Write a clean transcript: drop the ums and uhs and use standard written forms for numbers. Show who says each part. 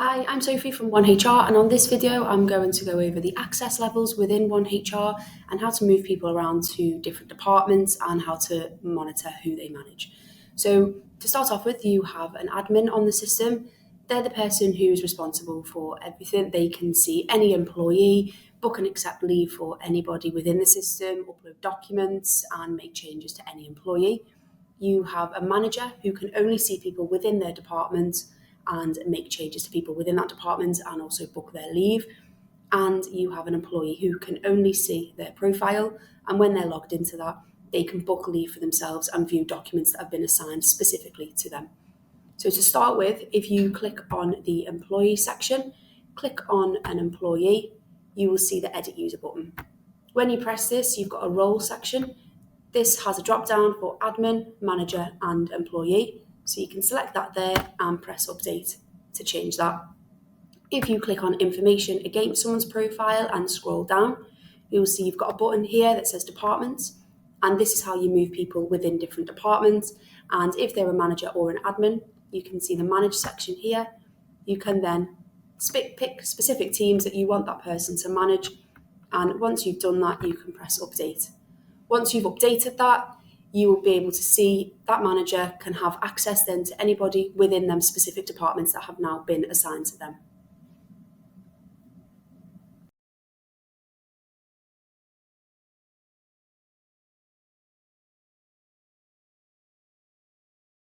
Speaker 1: Hi, I'm Sophie from oneHR, and on this video I'm going to go over the access levels within oneHR and how to move people around to different departments and how to monitor who they manage. So to start off with, you have an admin on the system. They're the person who is responsible for everything. They can see any employee, book and accept leave for anybody within the system, upload documents and make changes to any employee. You have a manager who can only see people within their department and make changes to people within that department and also book their leave. And you have an employee who can only see their profile, and when they're logged into that, they can book leave for themselves and view documents that have been assigned specifically to them. So to start with, if you click on the employee section, click on an employee, you will see the edit user button. When you press this, you've got a role section. This has a drop down for admin, manager and employee. So you can select that there and press update to change that. If you click on information against someone's profile and scroll down, you'll see you've got a button here that says departments. And this is how you move people within different departments. And if they're a manager or an admin, you can see the manage section here. You can then pick specific teams that you want that person to manage. And once you've done that, you can press update. Once you've updated that, you will be able to see that manager can have access then to anybody within them specific departments that have now been assigned to them.